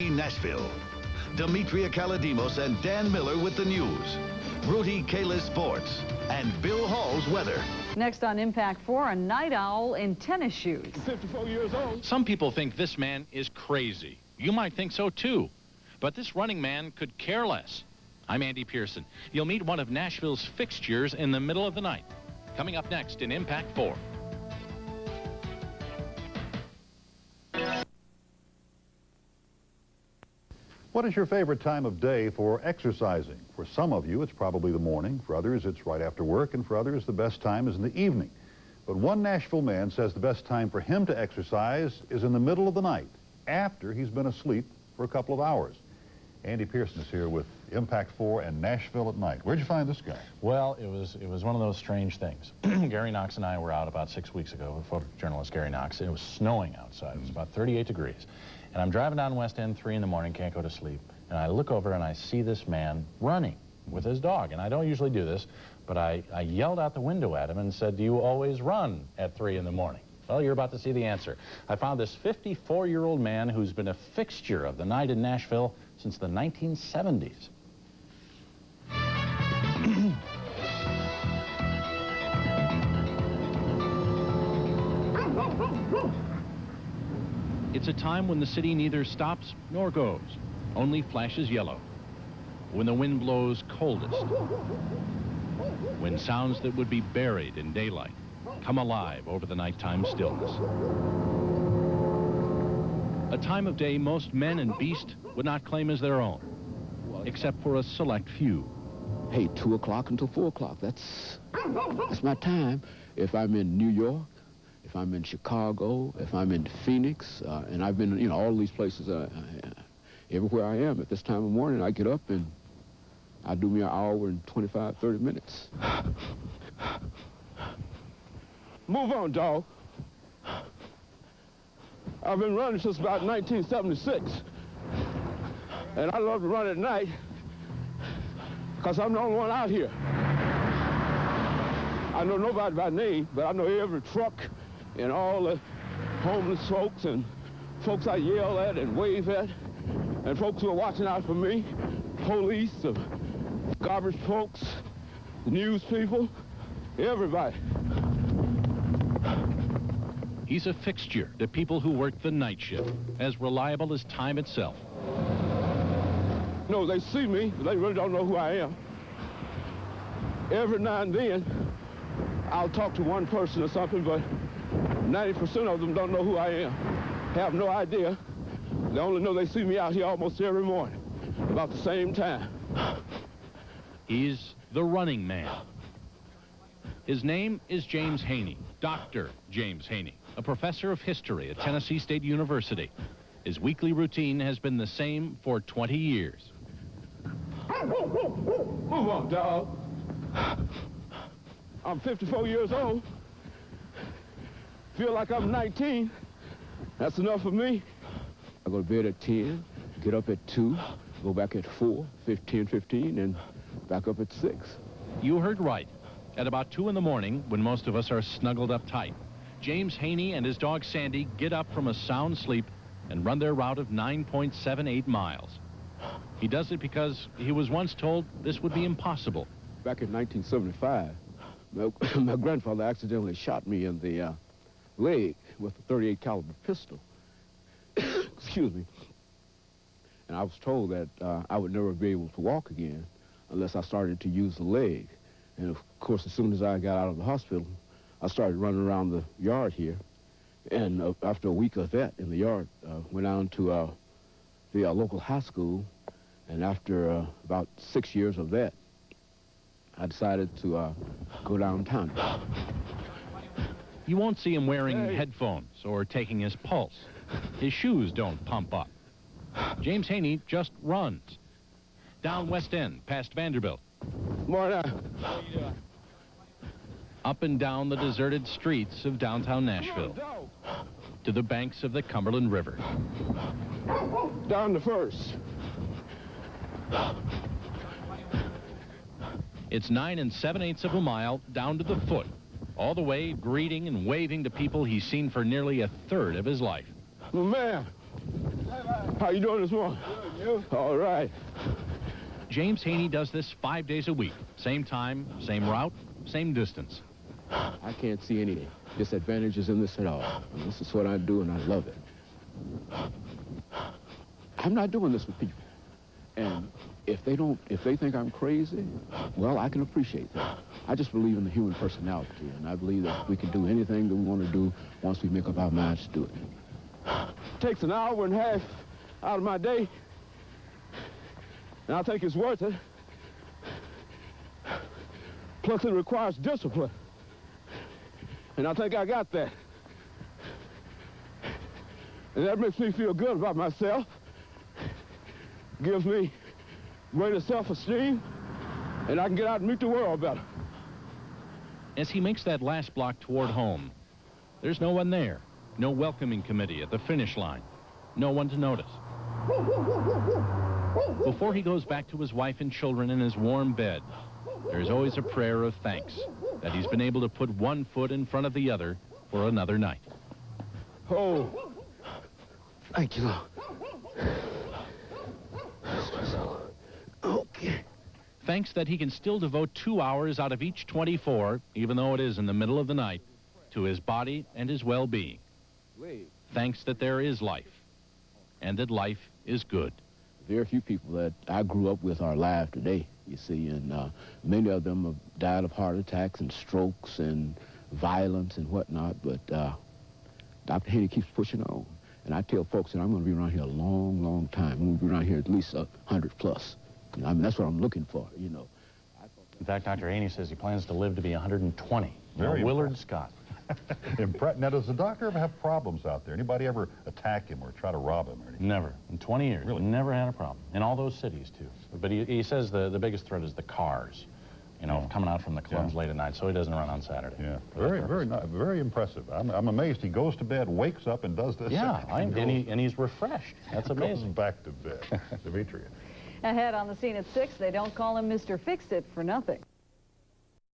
Nashville. Demetria Kaladimos and Dan Miller with the news. Rudy Kalis sports. And Bill Hall's weather. Next on Impact 4, a night owl in tennis shoes. 54 years old. Some people think this man is crazy. You might think so too. But this running man could care less. I'm Andy Pearson. You'll meet one of Nashville's fixtures in the middle of the night. Coming up next in Impact 4. What is your favorite time of day for exercising? For some of you, it's probably the morning. For others, it's right after work. And for others, the best time is in the evening. But one Nashville man says the best time for him to exercise is in the middle of the night, after he's been asleep for a couple of hours. Andy Pearson is here with Impact 4 and Nashville at Night. Where'd you find this guy? Well, it was one of those strange things. Gary Knox and I were out about 6 weeks ago with photojournalist Gary Knox, and it was snowing outside. It was about 38 degrees. And I'm driving down West End 3 in the morning, can't go to sleep. And I look over and I see this man running with his dog. And I don't usually do this, but I yelled out the window at him and said, "Do you always run at 3 in the morning?" Well, you're about to see the answer. I found this 54-year-old man who's been a fixture of the night in Nashville since the 1970s. It's a time when the city neither stops nor goes, only flashes yellow. When the wind blows coldest. When sounds that would be buried in daylight come alive over the nighttime stillness. A time of day most men and beast would not claim as their own, except for a select few. Hey, 2 o'clock until 4 o'clock, that's my time. If I'm in New York, if I'm in Chicago, if I'm in Phoenix, and I've been, all these places, everywhere I am at this time of morning, I get up and I do me an hour and 25, 30 minutes. Move on, dog. I've been running since about 1976. And I love to run at night because I'm the only one out here. I know nobody by name, but I know every truck and all the homeless folks and folks I yell at and wave at, and folks who are watching out for me, police, the garbage folks, the news people, everybody. He's a fixture to people who work the night shift, as reliable as time itself. No, they see me, but they really don't know who I am. Every now and then, I'll talk to one person or something, but 90% of them don't know who I am, have no idea. They only know they see me out here almost every morning, about the same time. He's the running man. His name is James Haney, Dr. James Haney, a professor of history at Tennessee State University. His weekly routine has been the same for 20 years. Move on, dog. I'm 54 years old. Feel like I'm 19. That's enough for me. I go to bed at 10, get up at 2, go back at 4, 15, and back up at 6. You heard right. At about 2 in the morning, when most of us are snuggled up tight, James Haney and his dog Sandy get up from a sound sleep and run their route of 9.78 miles. He does it because he was once told this would be impossible. Back in 1975, my grandfather accidentally shot me in the leg with a .38 caliber pistol. Excuse me. And I was told that I would never be able to walk again unless I started to use the leg. And of course, as soon as I got out of the hospital, I started running around the yard here. And after a week of that in the yard, went down to the local high school. And after about 6 years of that, I decided to go downtown. You won't see him wearing headphones or taking his pulse. His shoes don't pump up. James Haney just runs. Down West End, past Vanderbilt. Morning. Up and down the deserted streets of downtown Nashville. To the banks of the Cumberland River. Down to First. It's 9 7/8 of a mile down to the foot, all the way greeting and waving to people he's seen for nearly a third of his life. Man, How you doing this morning? Good, you? All right. James Haney does this 5 days a week. Same time, same route, same distance. I can't see any disadvantages in this at all. And this is what I do, and I love it. I'm not doing this with people. And if they think I'm crazy, well, I can appreciate that. I just believe in the human personality, and I believe that we can do anything that we want to do once we make up our minds to do it. Takes an hour and a half out of my day, and I think it's worth it. Plus, it requires discipline, and I think I got that. And that makes me feel good about myself. Gives me greater self-esteem, and I can get out and meet the world better. As he makes that last block toward home, there's no one there. No welcoming committee at the finish line. No one to notice. Before he goes back to his wife and children in his warm bed, there's always a prayer of thanks that he's been able to put one foot in front of the other for another night. Oh, Thank you, Lord. Okay. Thanks that he can still devote 2 hours out of each 24, even though it is in the middle of the night, to his body and his well-being. Thanks that there is life, and that life is good. Very few people that I grew up with are alive today, you see, and many of them have died of heart attacks and strokes and violence and whatnot, but Dr. Haney keeps pushing on. And I tell folks that I'm going to be around here a long, long time. I'm going to be around here at least 100 plus. You know, I mean, that's what I'm looking for, you know. In fact, Dr. Haney says he plans to live to be 120. Very Willard Scott. Now, does the doctor ever have problems out there? Anybody ever attack him or try to rob him or anything? Never. In 20 years. Really? Never had a problem. In all those cities, too. But he says the biggest threat is the cars. You know, coming out from the clubs late at night, so he doesn't run on Saturday. Yeah, very impressive. I'm amazed he goes to bed, wakes up, and does this. Yeah, and he's refreshed. That's amazing. Goes back to bed. Demetria. Ahead on the scene at 6, they don't call him Mr. Fix-It for nothing.